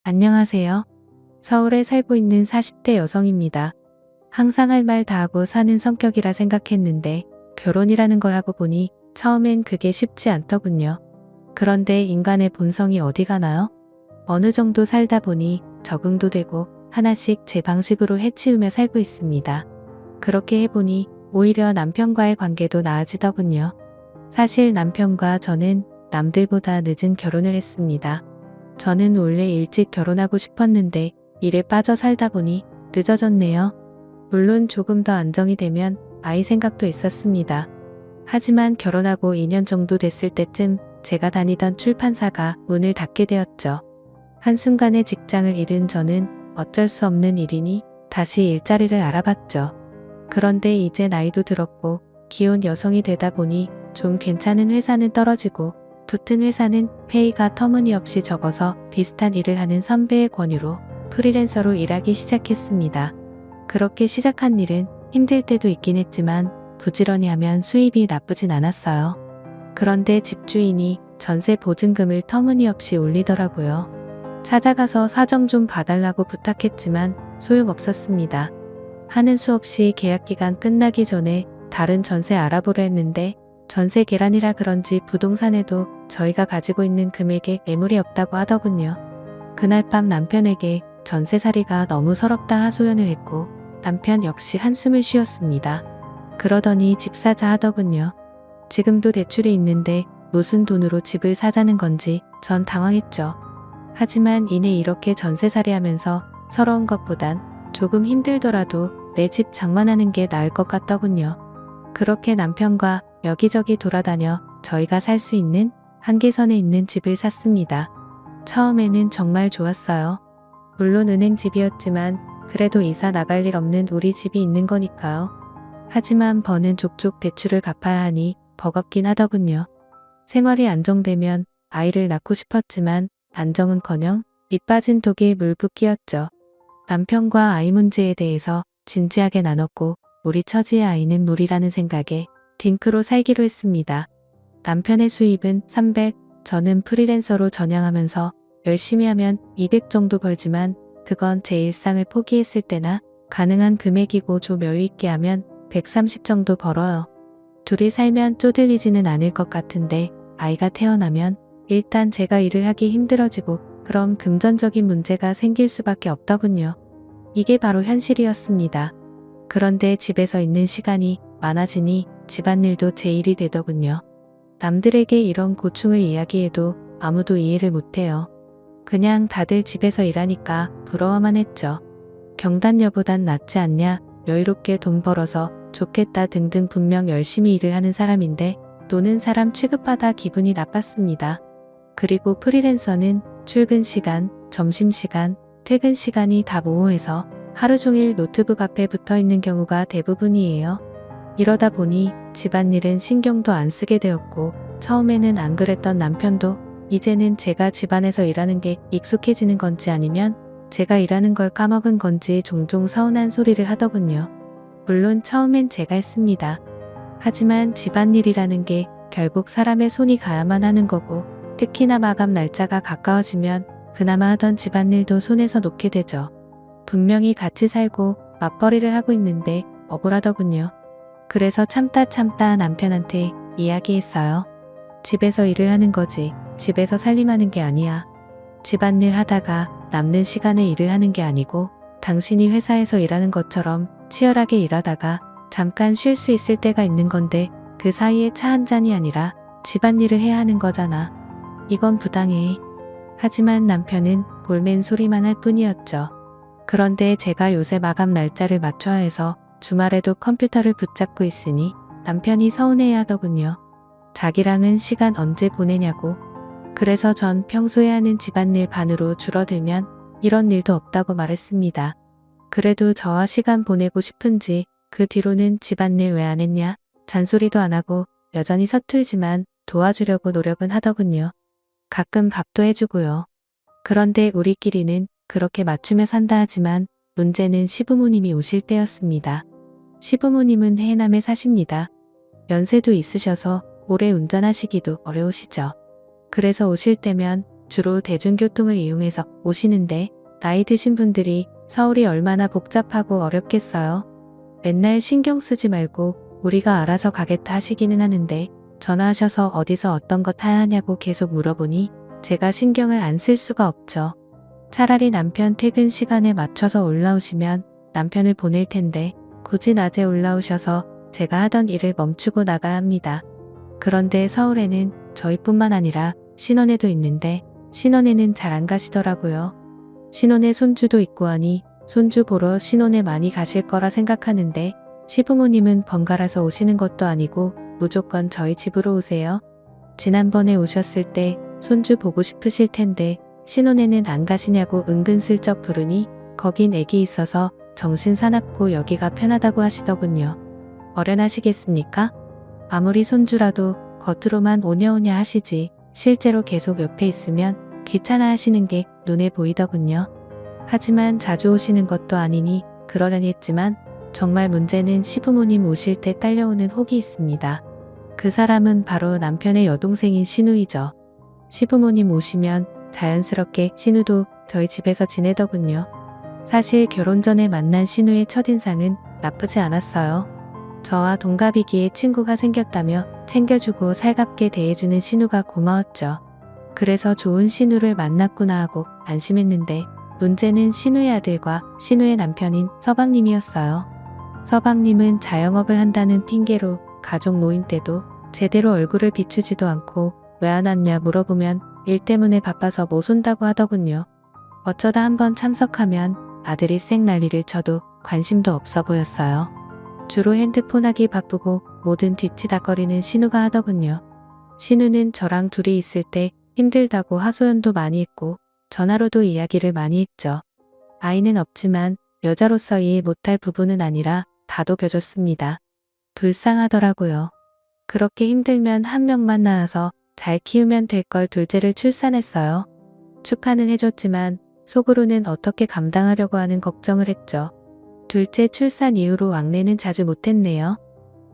안녕하세요. 서울에 살고 있는 40대 여성입니다. 항상 할 말 다 하고 사는 성격이라 생각했는데 결혼이라는 걸 하고 보니 처음엔 그게 쉽지 않더군요. 그런데 인간의 본성이 어디 가나요? 어느 정도 살다 보니 적응도 되고 하나씩 제 방식으로 해치우며 살고 있습니다. 그렇게 해보니 오히려 남편과의 관계도 나아지더군요. 사실 남편과 저는 남들보다 늦은 결혼을 했습니다. 저는 원래 일찍 결혼하고 싶었는데 일에 빠져 살다 보니 늦어졌네요. 물론 조금 더 안정이 되면 아이 생각도 있었습니다. 하지만 결혼하고 2년 정도 됐을 때쯤 제가 다니던 출판사가 문을 닫게 되었죠. 한순간에 직장을 잃은 저는 어쩔 수 없는 일이니 다시 일자리를 알아봤죠. 그런데 이제 나이도 들었고 기혼 여성이 되다 보니 좀 괜찮은 회사는 떨어지고 붙은 회사는 페이가 터무니없이 적어서 비슷한 일을 하는 선배의 권유로 프리랜서로 일하기 시작했습니다. 그렇게 시작한 일은 힘들 때도 있긴 했지만 부지런히 하면 수입이 나쁘진 않았어요. 그런데 집주인이 전세 보증금을 터무니없이 올리더라고요. 찾아가서 사정 좀 봐달라고 부탁했지만 소용없었습니다. 하는 수 없이 계약기간 끝나기 전에 다른 전세 알아보려 했는데 전세 계란이라 그런지 부동산에도 저희가 가지고 있는 금액에 매물이 없다고 하더군요. 그날 밤 남편에게 전세살이가 너무 서럽다 하소연을 했고 남편 역시 한숨을 쉬었습니다. 그러더니 집 사자 하더군요. 지금도 대출이 있는데 무슨 돈으로 집을 사자는 건지 전 당황했죠. 하지만 이내 이렇게 전세살이 하면서 서러운 것보단 조금 힘들더라도 내 집 장만하는 게 나을 것 같더군요. 그렇게 남편과 여기저기 돌아다녀 저희가 살 수 있는 한계선에 있는 집을 샀습니다. 처음에는 정말 좋았어요. 물론 은행집이었지만 그래도 이사 나갈 일 없는 우리 집이 있는 거니까요. 하지만 버는 족족 대출을 갚아야 하니 버겁긴 하더군요. 생활이 안정되면 아이를 낳고 싶었지만 안정은커녕 밑 빠진 독에 물 붓기였죠. 남편과 아이 문제에 대해서 진지하게 나눴고 우리 처지의 아이는 무리라는 생각에 딩크로 살기로 했습니다. 남편의 수입은 300, 저는 프리랜서로 전향하면서 열심히 하면 200 정도 벌지만 그건 제 일상을 포기했을 때나 가능한 금액이고 좀 여유있게 하면 130 정도 벌어요. 둘이 살면 쪼들리지는 않을 것 같은데 아이가 태어나면 일단 제가 일을 하기 힘들어지고 그럼 금전적인 문제가 생길 수밖에 없더군요. 이게 바로 현실이었습니다. 그런데 집에서 있는 시간이 많아지니 집안일도 제 일이 되더군요. 남들에게 이런 고충을 이야기해도 아무도 이해를 못해요. 그냥 다들 집에서 일하니까 부러워만 했죠. 경단녀보단 낫지 않냐, 여유롭게 돈 벌어서 좋겠다 등등 분명 열심히 일을 하는 사람인데 노는 사람 취급받아 기분이 나빴습니다. 그리고 프리랜서는 출근 시간, 점심시간, 퇴근 시간이 다 모호해서 하루 종일 노트북 앞에 붙어 있는 경우가 대부분이에요. 이러다 보니 집안일은 신경도 안 쓰게 되었고 처음에는 안 그랬던 남편도 이제는 제가 집안에서 일하는 게 익숙해지는 건지 아니면 제가 일하는 걸 까먹은 건지 종종 서운한 소리를 하더군요. 물론 처음엔 제가 했습니다. 하지만 집안일이라는 게 결국 사람의 손이 가야만 하는 거고 특히나 마감 날짜가 가까워지면 그나마 하던 집안일도 손에서 놓게 되죠. 분명히 같이 살고 맞벌이를 하고 있는데 억울하더군요. 그래서 참다 남편한테 이야기했어요. 집에서 일을 하는 거지 집에서 살림하는 게 아니야. 집안일 하다가 남는 시간에 일을 하는 게 아니고 당신이 회사에서 일하는 것처럼 치열하게 일하다가 잠깐 쉴 수 있을 때가 있는 건데 그 사이에 차 한 잔이 아니라 집안일을 해야 하는 거잖아. 이건 부당해. 하지만 남편은 볼멘 소리만 할 뿐이었죠. 그런데 제가 요새 마감 날짜를 맞춰야 해서 주말에도 컴퓨터를 붙잡고 있으니 남편이 서운해야 하더군요. 자기랑은 시간 언제 보내냐고. 그래서 전 평소에 하는 집안일 반으로 줄어들면 이런 일도 없다고 말했습니다. 그래도 저와 시간 보내고 싶은지 그 뒤로는 집안일 왜 안 했냐 잔소리도 안 하고 여전히 서툴지만 도와주려고 노력은 하더군요. 가끔 밥도 해주고요. 그런데 우리끼리는 그렇게 맞추며 산다 하지만 문제는 시부모님이 오실 때였습니다. 시부모님은 해남에 사십니다. 연세도 있으셔서 오래 운전하시기도 어려우시죠. 그래서 오실 때면 주로 대중교통을 이용해서 오시는데 나이 드신 분들이 서울이 얼마나 복잡하고 어렵겠어요. 맨날 신경 쓰지 말고 우리가 알아서 가겠다 하시기는 하는데 전화하셔서 어디서 어떤 거 타야 하냐고 계속 물어보니 제가 신경을 안 쓸 수가 없죠. 차라리 남편 퇴근 시간에 맞춰서 올라오시면 남편을 보낼 텐데 굳이 낮에 올라오셔서 제가 하던 일을 멈추고 나가야 합니다. 그런데 서울에는 저희뿐만 아니라 신혼에도 있는데 신혼에는 잘 안 가시더라고요. 신혼에 손주도 있고 하니 손주 보러 신혼에 많이 가실 거라 생각하는데 시부모님은 번갈아서 오시는 것도 아니고 무조건 저희 집으로 오세요. 지난번에 오셨을 때 손주 보고 싶으실 텐데 신혼에는 안 가시냐고 은근슬쩍 부르니 거긴 애기 있어서 정신 사납고 여기가 편하다고 하시더군요. 어련하시겠습니까? 아무리 손주라도 겉으로만 오냐오냐 하시지 실제로 계속 옆에 있으면 귀찮아 하시는 게 눈에 보이더군요. 하지만 자주 오시는 것도 아니니 그러려니 했지만 정말 문제는 시부모님 오실 때 딸려오는 혹이 있습니다. 그 사람은 바로 남편의 여동생인 신우이죠. 시부모님 오시면 자연스럽게 신우도 저희 집에서 지내더군요. 사실 결혼 전에 만난 신우의 첫인상은 나쁘지 않았어요. 저와 동갑이기에 친구가 생겼다며 챙겨주고 살갑게 대해주는 신우가 고마웠죠. 그래서 좋은 신우를 만났구나 하고 안심했는데 문제는 신우의 아들과 신우의 남편인 서방님이었어요. 서방님은 자영업을 한다는 핑계로 가족 모임 때도 제대로 얼굴을 비추지도 않고 왜 안 왔냐 물어보면 일 때문에 바빠서 못 온다고 하더군요. 어쩌다 한번 참석하면 아들이 쌩 난리를 쳐도 관심도 없어 보였어요. 주로 핸드폰 하기 바쁘고 뭐든 뒤치다거리는 신우가 하더군요. 신우는 저랑 둘이 있을 때 힘들다고 하소연도 많이 했고 전화로도 이야기를 많이 했죠. 아이는 없지만 여자로서 이해 못할 부분은 아니라 다독여줬습니다. 불쌍하더라고요. 그렇게 힘들면 한 명만 낳아서 잘 키우면 될 걸 둘째를 출산했어요. 축하는 해줬지만 속으로는 어떻게 감당하려고 하는 걱정을 했죠. 둘째 출산 이후로 왕래는 자주 못했네요.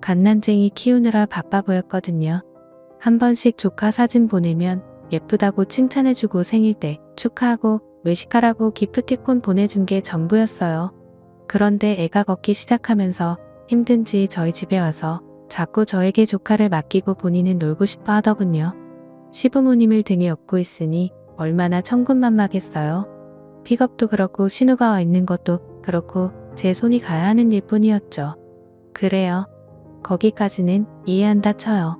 갓난쟁이 키우느라 바빠 보였거든요. 한 번씩 조카 사진 보내면 예쁘다고 칭찬해주고 생일 때 축하하고 외식하라고 기프티콘 보내준 게 전부였어요. 그런데 애가 걷기 시작하면서 힘든지 저희 집에 와서 자꾸 저에게 조카를 맡기고 본인은 놀고 싶어 하더군요. 시부모님을 등에 업고 있으니 얼마나 천군만마겠어요. 픽업도 그렇고 신우가 와 있는 것도 그렇고 제 손이 가야 하는 일뿐이었죠. 그래요. 거기까지는 이해한다 쳐요.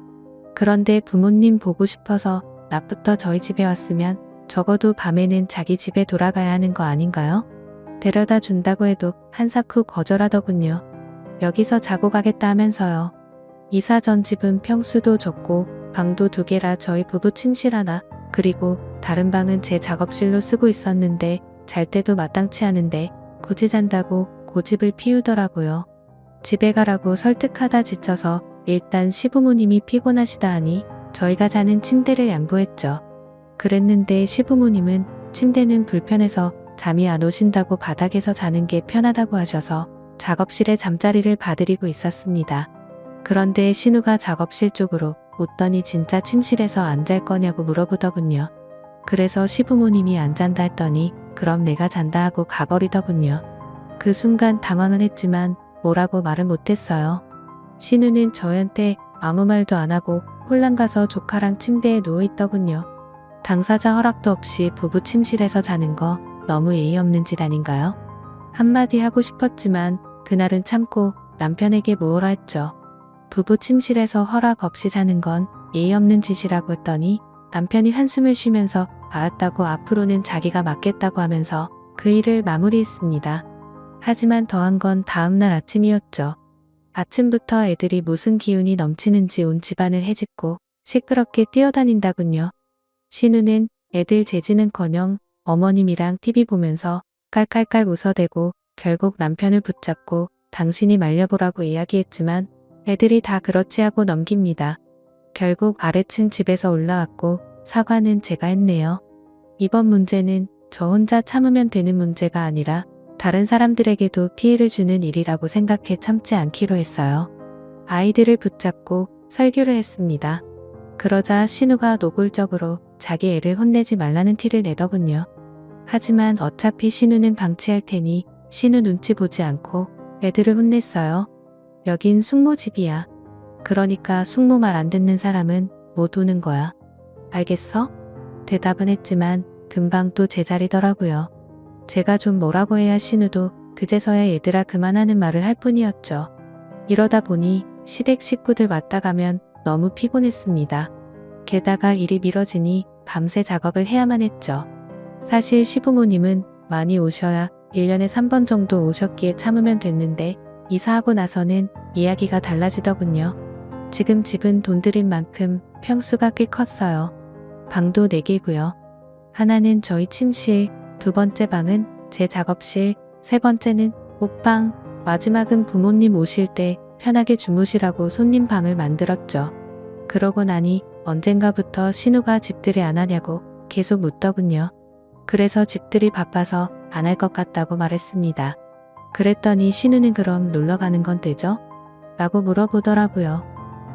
그런데 부모님 보고 싶어서 낮부터 저희 집에 왔으면 적어도 밤에는 자기 집에 돌아가야 하는 거 아닌가요? 데려다 준다고 해도 한사코 거절하더군요. 여기서 자고 가겠다 하면서요. 이사 전 집은 평수도 적고 방도 2개라 저희 부부 침실 하나, 그리고 다른 방은 제 작업실로 쓰고 있었는데 잘 때도 마땅치 않은데 굳이 잔다고 고집을 피우더라고요. 집에 가라고 설득하다 지쳐서 일단 시부모님이 피곤하시다 하니 저희가 자는 침대를 양보했죠. 그랬는데 시부모님은 침대는 불편해서 잠이 안 오신다고 바닥에서 자는 게 편하다고 하셔서 작업실에 잠자리를 봐드리고 있었습니다. 그런데 신우가 작업실 쪽으로 웃더니 진짜 침실에서 안 잘 거냐고 물어보더군요. 그래서 시부모님이 안 잔다 했더니 그럼 내가 잔다 하고 가버리더군요. 그 순간 당황은 했지만 뭐라고 말은 못했어요. 신우는 저한테 아무 말도 안 하고 홀랑 가서 조카랑 침대에 누워있더군요. 당사자 허락도 없이 부부 침실에서 자는 거 너무 예의 없는 짓 아닌가요? 한마디 하고 싶었지만 그날은 참고 남편에게 뭐라 했죠. 부부 침실에서 허락 없이 자는 건 예의 없는 짓이라고 했더니 남편이 한숨을 쉬면서 알았다고 앞으로는 자기가 맡겠다고 하면서 그 일을 마무리했습니다. 하지만 더한 건 다음날 아침이었죠. 아침부터 애들이 무슨 기운이 넘치는지 온 집안을 헤집고 시끄럽게 뛰어다닌다군요. 신우는 애들 재지는커녕 어머님이랑 TV 보면서 깔깔깔 웃어대고 결국 남편을 붙잡고 당신이 말려보라고 이야기했지만 애들이 다 그렇지 하고 넘깁니다. 결국 아래층 집에서 올라왔고 사과는 제가 했네요. 이번 문제는 저 혼자 참으면 되는 문제가 아니라 다른 사람들에게도 피해를 주는 일이라고 생각해 참지 않기로 했어요. 아이들을 붙잡고 설교를 했습니다. 그러자 신우가 노골적으로 자기 애를 혼내지 말라는 티를 내더군요. 하지만 어차피 신우는 방치할 테니 신우 눈치 보지 않고 애들을 혼냈어요. 여긴 숙모 집이야. 그러니까 숙모 말 안 듣는 사람은 못 오는 거야. 알겠어? 대답은 했지만 금방 또 제자리더라고요. 제가 좀 뭐라고 해야 신우도 그제서야 얘들아 그만하는 말을 할 뿐이었죠. 이러다 보니 시댁 식구들 왔다 가면 너무 피곤했습니다. 게다가 일이 미뤄지니 밤새 작업을 해야만 했죠. 사실 시부모님은 많이 오셔야 1년에 3번 정도 오셨기에 참으면 됐는데 이사하고 나서는 이야기가 달라지더군요. 지금 집은 돈 들인 만큼 평수가 꽤 컸어요. 방도 4개고요. 하나는 저희 침실, 두 번째 방은 제 작업실, 세 번째는 옷방, 마지막은 부모님 오실 때 편하게 주무시라고 손님 방을 만들었죠. 그러고 나니 언젠가부터 신우가 집들이 안 하냐고 계속 묻더군요. 그래서 집들이 바빠서 안 할 것 같다고 말했습니다. 그랬더니 신우는 그럼 놀러 가는 건 되죠? 라고 물어보더라고요.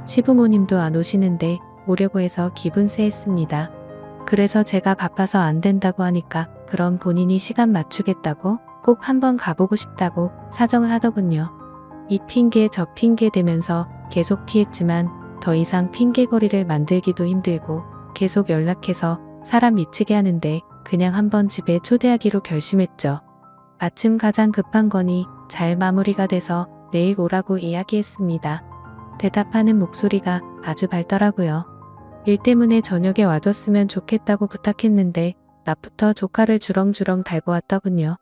시부모님도 안 오시는데 오려고 해서 기분 쎄했습니다. 그래서 제가 바빠서 안 된다고 하니까 그럼 본인이 시간 맞추겠다고 꼭 한번 가보고 싶다고 사정을 하더군요. 이 핑계 저 핑계 대면서 계속 피했지만 더 이상 핑계거리를 만들기도 힘들고 계속 연락해서 사람 미치게 하는데 그냥 한번 집에 초대하기로 결심했죠. 마침 가장 급한 거니 잘 마무리가 돼서 내일 오라고 이야기했습니다. 대답하는 목소리가 아주 밝더라고요. 일 때문에 저녁에 와줬으면 좋겠다고 부탁했는데 낮부터 조카를 주렁주렁 달고 왔더군요.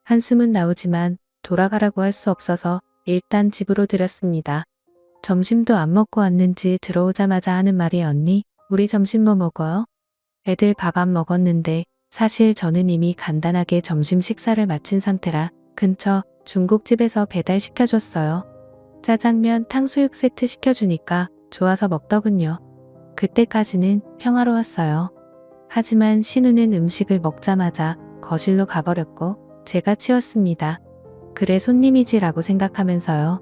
한숨은 나오지만 돌아가라고 할 수 없어서 일단 집으로 들였습니다. 점심도 안 먹고 왔는지 들어오자마자 하는 말이 언니, 우리 점심 뭐 먹어요? 애들 밥 안 먹었는데 사실 저는 이미 간단하게 점심 식사를 마친 상태라 근처 중국집에서 배달시켜줬어요. 짜장면, 탕수육 세트 시켜주니까 좋아서 먹더군요. 그때까지는 평화로웠어요. 하지만 신우는 음식을 먹자마자 거실로 가버렸고 제가 치웠습니다. 그래 손님이지라고 생각하면서요.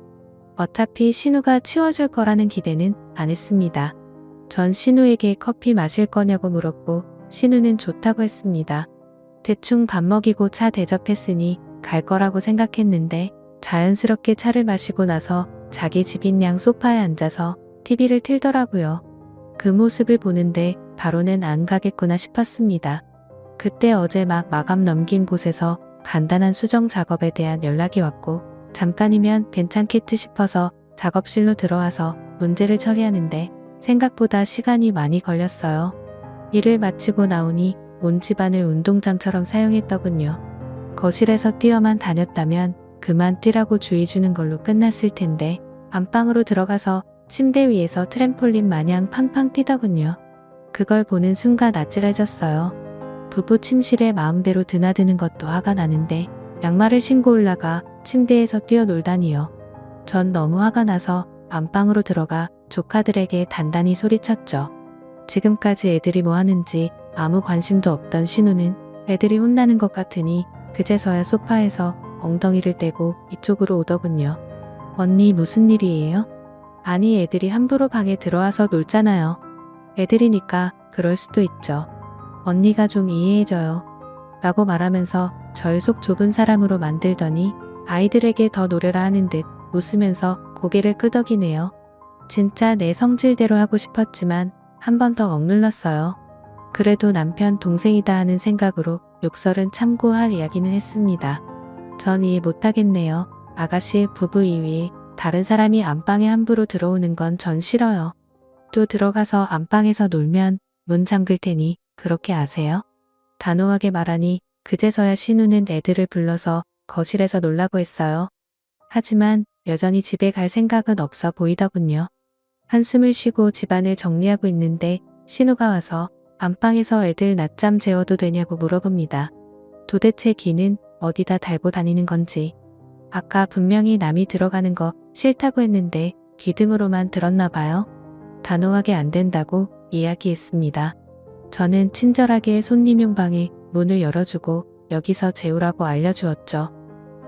어차피 신우가 치워줄 거라는 기대는 안 했습니다. 전 신우에게 커피 마실 거냐고 물었고 신우는 좋다고 했습니다. 대충 밥 먹이고 차 대접했으니 갈 거라고 생각했는데 자연스럽게 차를 마시고 나서 자기 집인 양 소파에 앉아서 TV를 틀더라고요. 그 모습을 보는데 바로는 안 가겠구나 싶었습니다. 그때 어제 막 마감 넘긴 곳에서 간단한 수정 작업에 대한 연락이 왔고 잠깐이면 괜찮겠지 싶어서 작업실로 들어와서 문제를 처리하는데 생각보다 시간이 많이 걸렸어요. 일을 마치고 나오니 온 집안을 운동장처럼 사용했더군요. 거실에서 뛰어만 다녔다면 그만 뛰라고 주의 주는 걸로 끝났을 텐데 안방으로 들어가서 침대 위에서 트램폴린 마냥 팡팡 뛰더군요. 그걸 보는 순간 아찔해졌어요. 부부 침실에 마음대로 드나드는 것도 화가 나는데 양말을 신고 올라가 침대에서 뛰어놀다니요. 전 너무 화가 나서 안방으로 들어가 조카들에게 단단히 소리쳤죠. 지금까지 애들이 뭐 하는지 아무 관심도 없던 신우는 애들이 혼나는 것 같으니 그제서야 소파에서 엉덩이를 떼고 이쪽으로 오더군요. 언니 무슨 일이에요? 아니 애들이 함부로 방에 들어와서 놀잖아요. 애들이니까 그럴 수도 있죠. 언니가 좀 이해해줘요. 라고 말하면서 절 속 좁은 사람으로 만들더니 아이들에게 더 노래라 하는 듯 웃으면서 고개를 끄덕이네요. 진짜 내 성질대로 하고 싶었지만 한 번 더 억눌렀어요. 그래도 남편 동생이다 하는 생각으로 욕설은 참고할 이야기는 했습니다. 전 이해 못하겠네요. 아가씨 부부 이외에 다른 사람이 안방에 함부로 들어오는 건 전 싫어요. 또 들어가서 안방에서 놀면 문 잠글 테니 그렇게 아세요? 단호하게 말하니 그제서야 신우는 애들을 불러서 거실에서 놀라고 했어요. 하지만 여전히 집에 갈 생각은 없어 보이더군요. 한숨을 쉬고 집안을 정리하고 있는데 신우가 와서 안방에서 애들 낮잠 재워도 되냐고 물어봅니다. 도대체 귀는 어디다 달고 다니는 건지. 아까 분명히 남이 들어가는 거 싫다고 했는데 귀등으로만 들었나 봐요. 단호하게 안 된다고 이야기했습니다. 저는 친절하게 손님용 방에 문을 열어주고 여기서 재우라고 알려주었죠.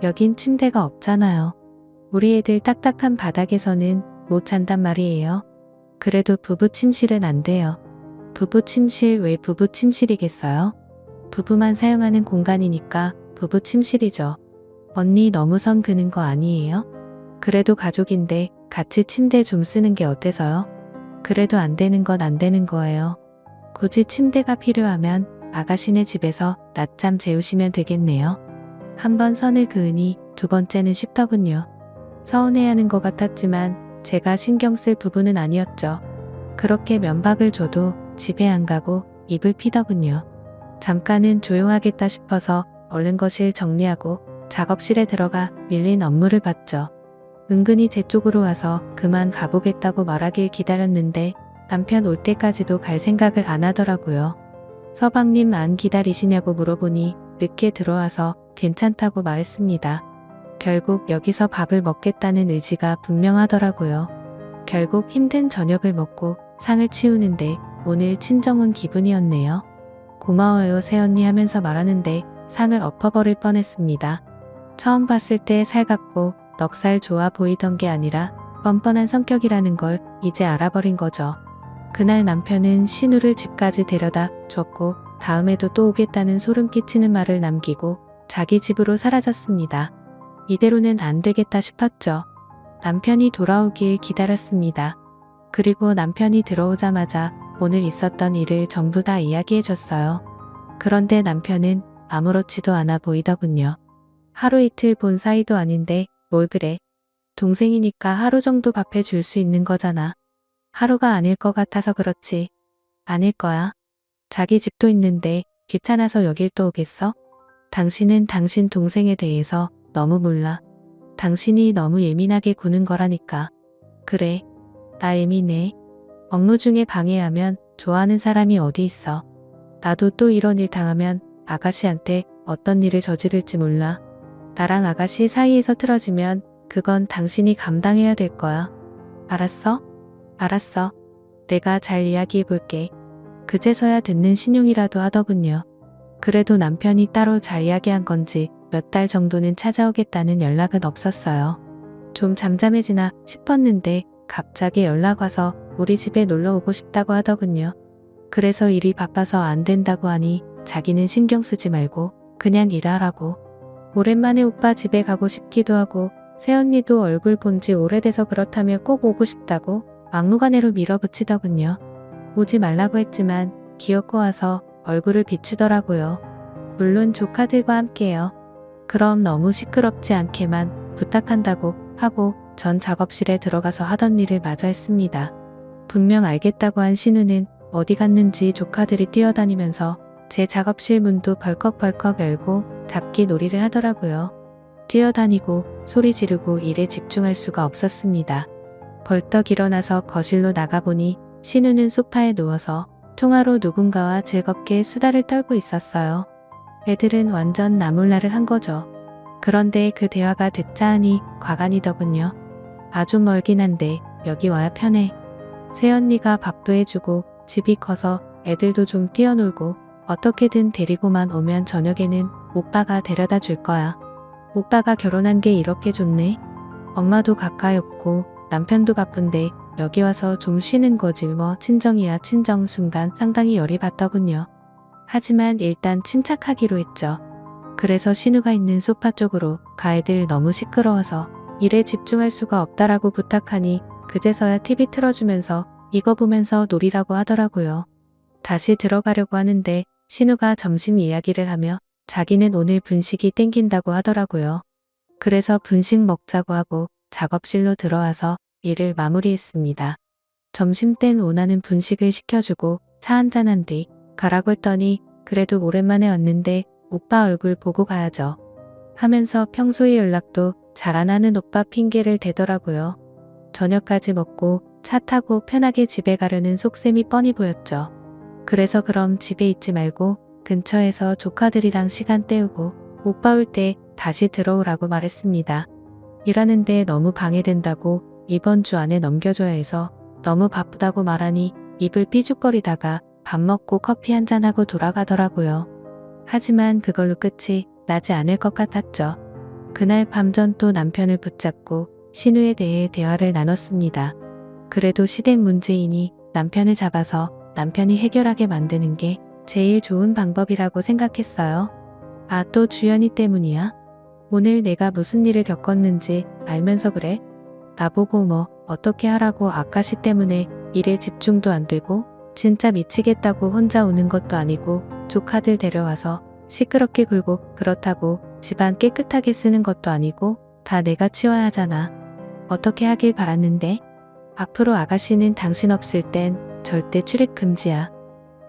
여긴 침대가 없잖아요. 우리 애들 딱딱한 바닥에서는 못 잔단 말이에요. 그래도 부부 침실은 안 돼요. 부부 침실 왜 부부 침실이겠어요? 부부만 사용하는 공간이니까 부부 침실이죠. 언니 너무 선 그는 거 아니에요? 그래도 가족인데 같이 침대 좀 쓰는 게 어때서요? 그래도 안 되는 건 안 되는 거예요. 굳이 침대가 필요하면 아가씨네 집에서 낮잠 재우시면 되겠네요. 한 번 선을 그으니 두 번째는 쉽더군요. 서운해하는 것 같았지만 제가 신경 쓸 부분은 아니었죠. 그렇게 면박을 줘도 집에 안 가고 입을 피더군요. 잠깐은 조용하겠다 싶어서 얼른 거실 정리하고 작업실에 들어가 밀린 업무를 봤죠. 은근히 제 쪽으로 와서 그만 가보겠다고 말하길 기다렸는데 남편 올 때까지도 갈 생각을 안 하더라고요. 서방님 안 기다리시냐고 물어보니 늦게 들어와서 괜찮다고 말했습니다. 결국 여기서 밥을 먹겠다는 의지가 분명하더라고요. 결국 힘든 저녁을 먹고 상을 치우는데 오늘 친정 온 기분이었네요. 고마워요 새언니 하면서 말하는데 상을 엎어버릴 뻔했습니다. 처음 봤을 때 살갑고 넉살 좋아 보이던 게 아니라 뻔뻔한 성격이라는 걸 이제 알아버린 거죠. 그날 남편은 신우를 집까지 데려다 줬고 다음에도 또 오겠다는 소름 끼치는 말을 남기고 자기 집으로 사라졌습니다. 이대로는 안 되겠다 싶었죠. 남편이 돌아오길 기다렸습니다. 그리고 남편이 들어오자마자 오늘 있었던 일을 전부 다 이야기해 줬어요. 그런데 남편은 아무렇지도 않아 보이더군요. 하루 이틀 본 사이도 아닌데 뭘 그래. 동생이니까 하루 정도 밥해 줄 수 있는 거잖아. 하루가 아닐 것 같아서 그렇지. 아닐 거야. 자기 집도 있는데 귀찮아서 여길 또 오겠어? 당신은 당신 동생에 대해서 너무 몰라. 당신이 너무 예민하게 구는 거라니까. 그래. 나 예민해. 업무 중에 방해하면 좋아하는 사람이 어디 있어. 나도 또 이런 일 당하면 아가씨한테 어떤 일을 저지를지 몰라. 나랑 아가씨 사이에서 틀어지면 그건 당신이 감당해야 될 거야. 알았어? 알았어. 내가 잘 이야기해 볼게. 그제서야 듣는 신용이라도 하더군요. 그래도 남편이 따로 잘 이야기한 건지 몇 달 정도는 찾아오겠다는 연락은 없었어요. 좀 잠잠해지나 싶었는데 갑자기 연락 와서 우리 집에 놀러 오고 싶다고 하더군요. 그래서 일이 바빠서 안 된다고 하니 자기는 신경 쓰지 말고 그냥 일하라고. 오랜만에 오빠 집에 가고 싶기도 하고 새언니도 얼굴 본 지 오래돼서 그렇다며 꼭 오고 싶다고 막무가내로 밀어붙이더군요. 오지 말라고 했지만 귀엽고 와서 얼굴을 비추더라고요. 물론 조카들과 함께요. 그럼 너무 시끄럽지 않게만 부탁한다고 하고 전 작업실에 들어가서 하던 일을 마저 했습니다. 분명 알겠다고 한 신우는 어디 갔는지 조카들이 뛰어다니면서 제 작업실 문도 벌컥벌컥 열고 잡기 놀이를 하더라고요. 뛰어다니고 소리 지르고 일에 집중할 수가 없었습니다. 벌떡 일어나서 거실로 나가보니 신우는 소파에 누워서 통화로 누군가와 즐겁게 수다를 떨고 있었어요. 애들은 완전 나몰라를 한 거죠. 그런데 그 대화가 듣자 하니 과간이더군요. 아주 멀긴 한데 여기 와야 편해. 새언니가 밥도 해주고 집이 커서 애들도 좀 뛰어놀고 어떻게든 데리고만 오면 저녁에는 오빠가 데려다 줄 거야. 오빠가 결혼한 게 이렇게 좋네. 엄마도 가까이 없고 남편도 바쁜데 여기 와서 좀 쉬는 거지 뭐. 친정이야 친정. 순간 상당히 열이 받더군요. 하지만 일단 침착하기로 했죠. 그래서 신우가 있는 소파 쪽으로 가. 애들 너무 시끄러워서 일에 집중할 수가 없다라고 부탁하니 그제서야 TV 틀어주면서 이거 보면서 놀이라고 하더라고요. 다시 들어가려고 하는데 신우가 점심 이야기를 하며 자기는 오늘 분식이 땡긴다고 하더라고요. 그래서 분식 먹자고 하고 작업실로 들어와서 일을 마무리했습니다. 점심땐 원하는 분식을 시켜주고 차 한잔한 뒤 가라고 했더니 그래도 오랜만에 왔는데 오빠 얼굴 보고 가야죠 하면서 평소에 연락도 잘 안 하는 오빠 핑계를 대더라고요. 저녁까지 먹고 차 타고 편하게 집에 가려는 속셈이 뻔히 보였죠. 그래서 그럼 집에 있지 말고 근처에서 조카들이랑 시간 때우고 오빠 올 때 다시 들어오라고 말했습니다. 일하는데 너무 방해된다고 이번 주 안에 넘겨줘야 해서 너무 바쁘다고 말하니 입을 삐죽거리다가 밥 먹고 커피 한잔하고 돌아가더라고요. 하지만 그걸로 끝이 나지 않을 것 같았죠. 그날 밤 전 또 남편을 붙잡고 신우에 대해 대화를 나눴습니다. 그래도 시댁 문제이니 남편을 잡아서 남편이 해결하게 만드는 게 제일 좋은 방법이라고 생각했어요. 아, 또 주연이 때문이야? 오늘 내가 무슨 일을 겪었는지 알면서 그래? 나보고 뭐 어떻게 하라고 아까시 때문에 일에 집중도 안 되고 진짜 미치겠다고 혼자 우는 것도 아니고 조카들 데려와서 시끄럽게 굴고 그렇다고 집안 깨끗하게 쓰는 것도 아니고 다 내가 치워야 하잖아. 어떻게 하길 바랐는데? 앞으로 아가씨는 당신 없을 땐 절대 출입 금지야.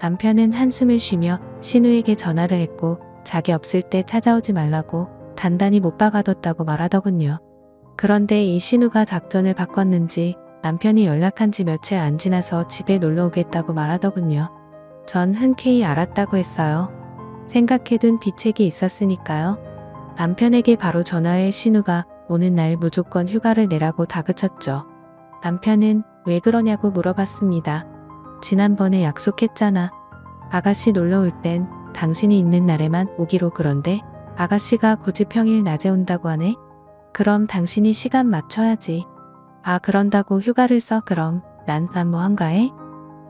남편은 한숨을 쉬며 신우에게 전화를 했고 자기 없을 때 찾아오지 말라고 단단히 못 박아뒀다고 말하더군요. 그런데 이 신우가 작전을 바꿨는지 남편이 연락한 지 며칠 안 지나서 집에 놀러 오겠다고 말하더군요. 전 흔쾌히 알았다고 했어요. 생각해둔 비책이 있었으니까요. 남편에게 바로 전화해 신우가 오는 날 무조건 휴가를 내라고 다그쳤죠. 남편은 왜 그러냐고 물어봤습니다. 지난번에 약속했잖아. 아가씨 놀러 올 땐 당신이 있는 날에만 오기로. 그런데 아가씨가 굳이 평일 낮에 온다고 하네? 그럼 당신이 시간 맞춰야지. 아, 그런다고 휴가를 써? 그럼 난 뭐 한가해?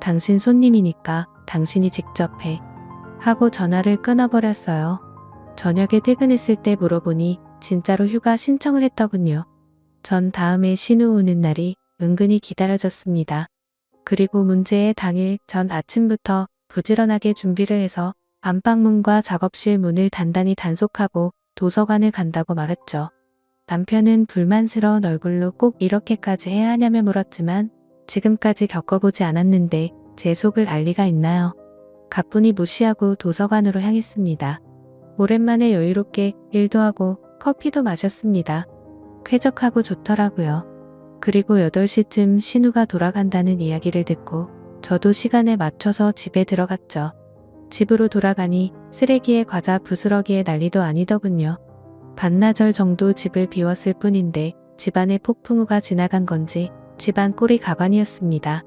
당신 손님이니까 당신이 직접 해. 하고 전화를 끊어버렸어요. 저녁에 퇴근했을 때 물어보니 진짜로 휴가 신청을 했더군요. 전 다음에 신우 오는 날이 은근히 기다려졌습니다. 그리고 문제의 당일 전 아침부터 부지런하게 준비를 해서 안방문과 작업실 문을 단단히 단속하고 도서관을 간다고 말했죠. 남편은 불만스러운 얼굴로 꼭 이렇게까지 해야 하냐며 물었지만 지금까지 겪어보지 않았는데 제 속을 알 리가 있나요? 가뿐히 무시하고 도서관으로 향했습니다. 오랜만에 여유롭게 일도 하고 커피도 마셨습니다. 쾌적하고 좋더라고요. 그리고 8시쯤 신우가 돌아간다는 이야기를 듣고 저도 시간에 맞춰서 집에 들어갔죠. 집으로 돌아가니 쓰레기에 과자 부스러기에 난리도 아니더군요. 반나절 정도 집을 비웠을 뿐인데 집안에 폭풍우가 지나간 건지 집안 꼴이 가관이었습니다.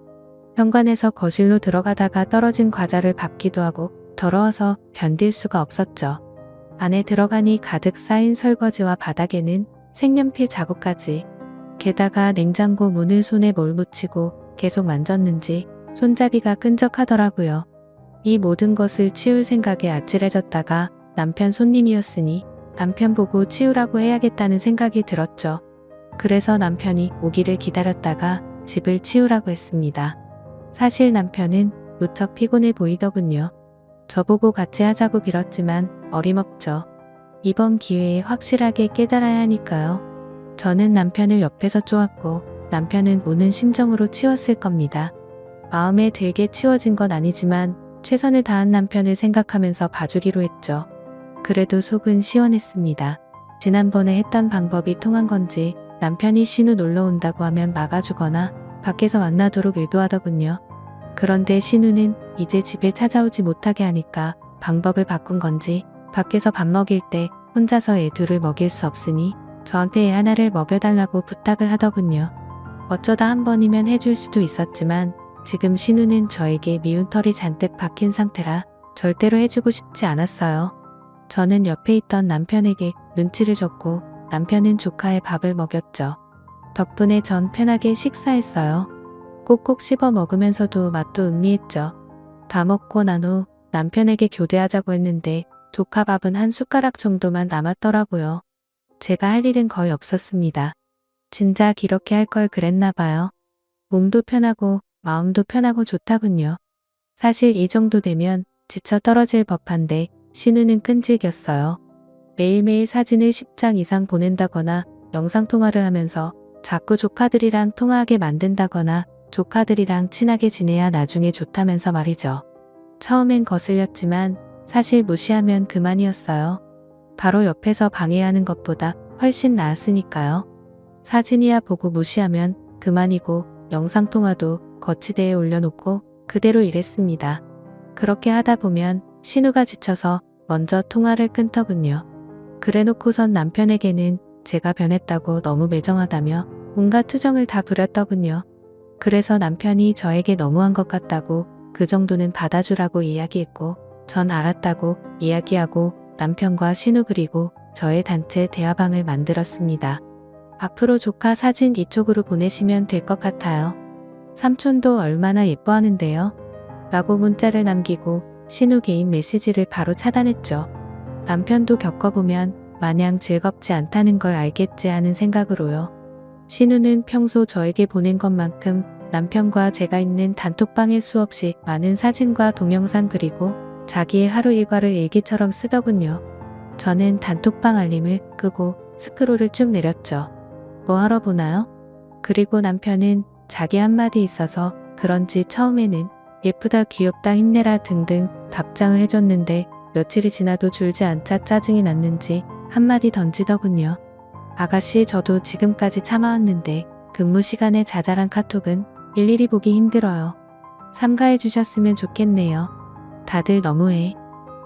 현관에서 거실로 들어가다가 떨어진 과자를 밟기도 하고 더러워서 견딜 수가 없었죠. 안에 들어가니 가득 쌓인 설거지와 바닥에는 색연필 자국까지. 게다가 냉장고 문을 손에 뭘 묻히고 계속 만졌는지 손잡이가 끈적하더라고요. 이 모든 것을 치울 생각에 아찔해졌다가 남편 손님이었으니 남편 보고 치우라고 해야겠다는 생각이 들었죠. 그래서 남편이 오기를 기다렸다가 집을 치우라고 했습니다. 사실 남편은 무척 피곤해 보이더군요. 저보고 같이 하자고 빌었지만 어림없죠. 이번 기회에 확실하게 깨달아야 하니까요. 저는 남편을 옆에서 쪼았고 남편은 우는 심정으로 치웠을 겁니다. 마음에 들게 치워진 건 아니지만 최선을 다한 남편을 생각하면서 봐주기로 했죠. 그래도 속은 시원했습니다. 지난번에 했던 방법이 통한 건지 남편이 신우 놀러 온다고 하면 막아주거나 밖에서 만나도록 유도하더군요. 그런데 신우는 이제 집에 찾아오지 못하게 하니까 방법을 바꾼 건지 밖에서 밥 먹일 때 혼자서 애 둘을 먹일 수 없으니 저한테 애 하나를 먹여달라고 부탁을 하더군요. 어쩌다 한 번이면 해줄 수도 있었지만 지금 신우는 저에게 미운 털이 잔뜩 박힌 상태라 절대로 해주고 싶지 않았어요. 저는 옆에 있던 남편에게 눈치를 줬고 남편은 조카의 밥을 먹였죠. 덕분에 전 편하게 식사했어요. 꼭꼭 씹어 먹으면서도 맛도 음미했죠. 다 먹고 난 후 남편에게 교대하자고 했는데 조카 밥은 한 숟가락 정도만 남았더라고요. 제가 할 일은 거의 없었습니다. 진작 이렇게 할 걸 그랬나 봐요. 몸도 편하고 마음도 편하고 좋다군요. 사실 이 정도 되면 지쳐 떨어질 법한데 신우는 끈질겼어요. 매일매일 사진을 10장 이상 보낸다거나 영상통화를 하면서 자꾸 조카들이랑 통화하게 만든다거나 조카들이랑 친하게 지내야 나중에 좋다면서 말이죠. 처음엔 거슬렸지만 사실 무시하면 그만이었어요. 바로 옆에서 방해하는 것보다 훨씬 나았으니까요. 사진이야 보고 무시하면 그만이고 영상통화도 거치대에 올려놓고 그대로 일했습니다. 그렇게 하다 보면 신우가 지쳐서 먼저 통화를 끊더군요. 그래놓고선 남편에게는 제가 변했다고 너무 매정하다며 온갖 투정을 다 부렸더군요. 그래서 남편이 저에게 너무한 것 같다고 그 정도는 받아주라고 이야기했고 전 알았다고 이야기하고 남편과 신우 그리고 저의 단체 대화방을 만들었습니다. 앞으로 조카 사진 이쪽으로 보내시면 될 것 같아요. 삼촌도 얼마나 예뻐하는데요. 라고 문자를 남기고 신우 개인 메시지를 바로 차단했죠. 남편도 겪어보면 마냥 즐겁지 않다는 걸 알겠지 하는 생각으로요. 신우는 평소 저에게 보낸 것만큼 남편과 제가 있는 단톡방에 수없이 많은 사진과 동영상 그리고 자기의 하루 일과를 일기처럼 쓰더군요. 저는 단톡방 알림을 끄고 스크롤을 쭉 내렸죠. 뭐 하러 보나요? 그리고 남편은 자기 한마디 있어서 그런지 처음에는 예쁘다, 귀엽다, 힘내라 등등 답장을 해줬는데 며칠이 지나도 줄지 않자 짜증이 났는지 한마디 던지더군요. 아가씨, 저도 지금까지 참아왔는데 근무 시간에 자잘한 카톡은 일일이 보기 힘들어요. 삼가해 주셨으면 좋겠네요. 다들 너무해.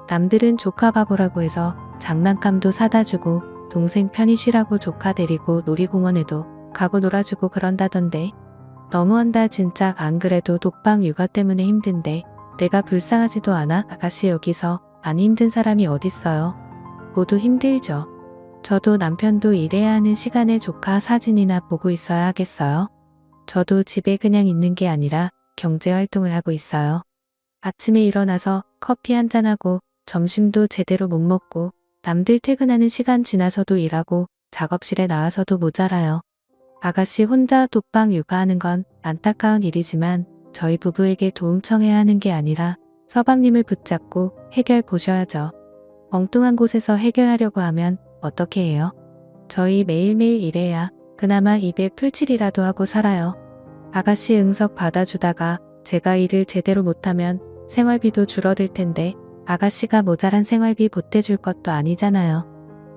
남들은 조카 바보라고 해서 장난감도 사다 주고 동생 편히 쉬라고 조카 데리고 놀이공원에도 가고 놀아주고 그런다던데. 너무한다 진짜. 안 그래도 독방 육아 때문에 힘든데 내가 불쌍하지도 않아? 아가씨, 여기서 안 힘든 사람이 어딨어요. 모두 힘들죠. 저도 남편도 일해야 하는 시간에 조카 사진이나 보고 있어야 하겠어요? 저도 집에 그냥 있는 게 아니라 경제활동을 하고 있어요. 아침에 일어나서 커피 한잔하고 점심도 제대로 못 먹고 남들 퇴근하는 시간 지나서도 일하고 작업실에 나와서도 모자라요. 아가씨 혼자 독방 육아하는 건 안타까운 일이지만 저희 부부에게 도움 청해야 하는 게 아니라 서방님을 붙잡고 해결 보셔야죠. 엉뚱한 곳에서 해결하려고 하면 어떻게 해요? 저희 매일매일 일해야 그나마 입에 풀칠이라도 하고 살아요. 아가씨 응석 받아주다가 제가 일을 제대로 못하면 생활비도 줄어들 텐데 아가씨가 모자란 생활비 보태줄 것도 아니잖아요.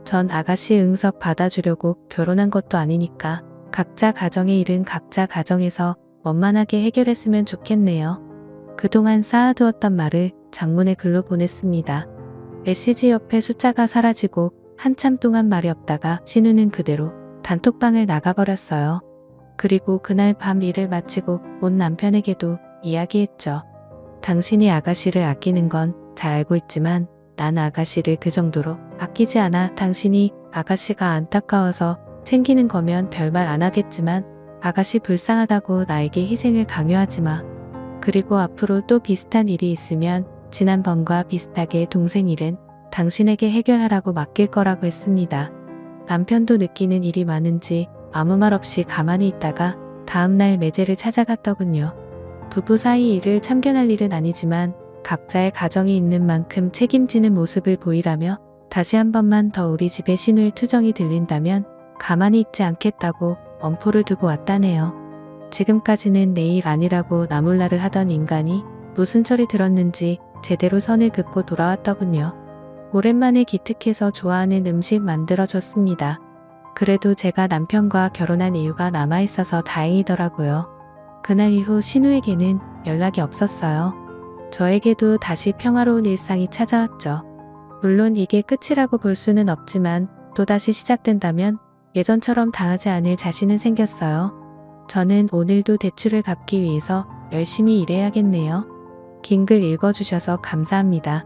전 아가씨 응석 받아주려고 결혼한 것도 아니니까 각자 가정의 일은 각자 가정에서 원만하게 해결했으면 좋겠네요. 그동안 쌓아두었던 말을 장문의 글로 보냈습니다. 메시지 옆에 숫자가 사라지고 한참 동안 말이 없다가 신우는 그대로 단톡방을 나가버렸어요. 그리고 그날 밤 일을 마치고 온 남편에게도 이야기했죠. 당신이 아가씨를 아끼는 건 잘 알고 있지만 난 아가씨를 그 정도로 아끼지 않아. 당신이 아가씨가 안타까워서 챙기는 거면 별말 안 하겠지만 아가씨 불쌍하다고 나에게 희생을 강요하지 마. 그리고 앞으로 또 비슷한 일이 있으면 지난번과 비슷하게 동생 일은 당신에게 해결하라고 맡길 거라고 했습니다. 남편도 느끼는 일이 많은지 아무 말 없이 가만히 있다가 다음날 매제를 찾아갔더군요. 부부 사이 일을 참견할 일은 아니지만 각자의 가정이 있는 만큼 책임지는 모습을 보이라며 다시 한 번만 더 우리 집에 신우의 투정이 들린다면 가만히 있지 않겠다고 엄포를 두고 왔다네요. 지금까지는 내 일 아니라고 나몰라를 하던 인간이 무슨 철이 들었는지 제대로 선을 긋고 돌아왔더군요. 오랜만에 기특해서 좋아하는 음식 만들어줬습니다. 그래도 제가 남편과 결혼한 이유가 남아있어서 다행이더라고요. 그날 이후 신우에게는 연락이 없었어요. 저에게도 다시 평화로운 일상이 찾아왔죠. 물론 이게 끝이라고 볼 수는 없지만 또다시 시작된다면 예전처럼 당하지 않을 자신은 생겼어요. 저는 오늘도 대출을 갚기 위해서 열심히 일해야겠네요. 긴 글 읽어주셔서 감사합니다.